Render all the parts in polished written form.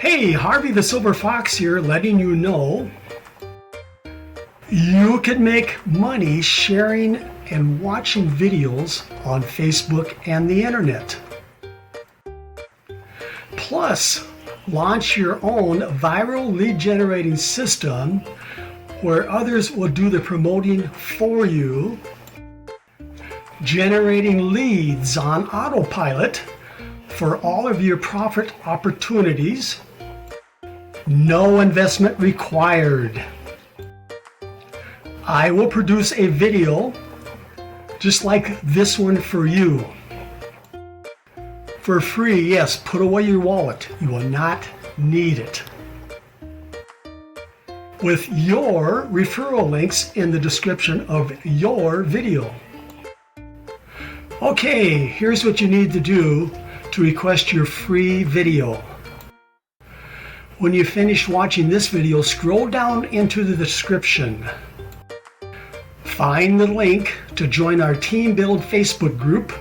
Hey, Harvey the Silver Fox here, letting you know you can make money sharing and watching videos on Facebook and the internet. Plus, launch your own viral lead generating system where others will do the promoting for you, generating leads on autopilot for all of your profit opportunities. No investment required. I will produce a video just like this one for you. For free, yes, put away your wallet. You will not need it. With your referral links in the description of your video. Okay, here's what you need to do to request your free video. When you finish watching this video, scroll down into the description. Find the link to join our Team Build Facebook group.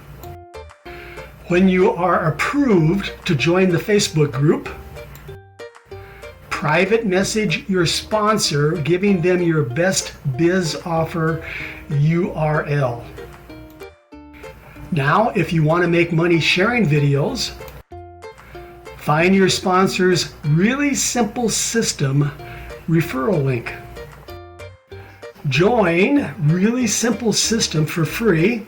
When you are approved to join the Facebook group, private message your sponsor, giving them your best biz offer URL. Now, if you want to make money sharing videos, find your sponsor's really simple system referral link. Join Really Simple System for free.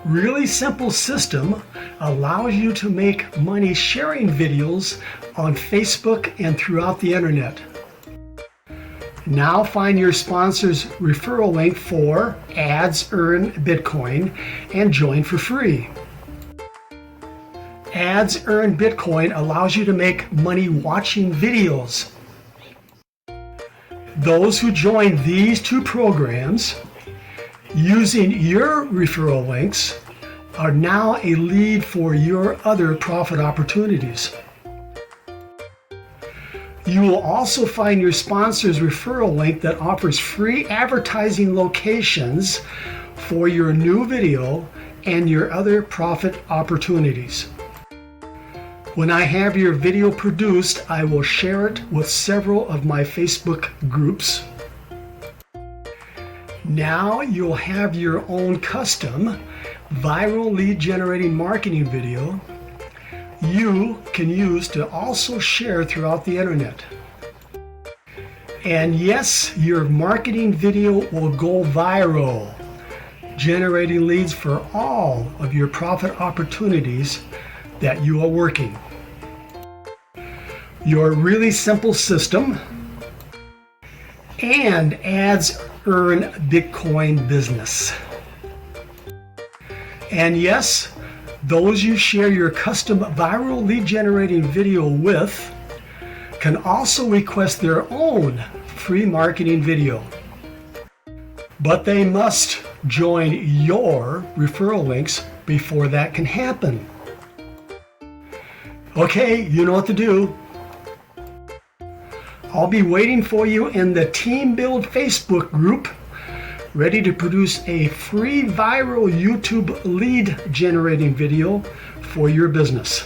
Really Simple System allows you to make money sharing videos on Facebook and throughout the internet. Now find your sponsor's referral link for Ads Earn Bitcoin and join for free. Ads Earn Bitcoin allows you to make money watching videos. Those who join these two programs using your referral links are now a lead for your other profit opportunities. You will also find your sponsor's referral link that offers free advertising locations for your new video and your other profit opportunities. When I have your video produced, I will share it with several of my Facebook groups. Now you'll have your own custom viral lead generating marketing video you can use to also share throughout the internet. And yes, your marketing video will go viral, generating leads for all of your profit opportunities that you are working. Your really simple system and Ads Earn Bitcoin business. And yes, those you share your custom viral lead generating video with can also request their own free marketing video. But they must join your referral links before that can happen. Okay, you know what to do. I'll be waiting for you in the Team Build Facebook group, ready to produce a free viral YouTube lead generating video for your business.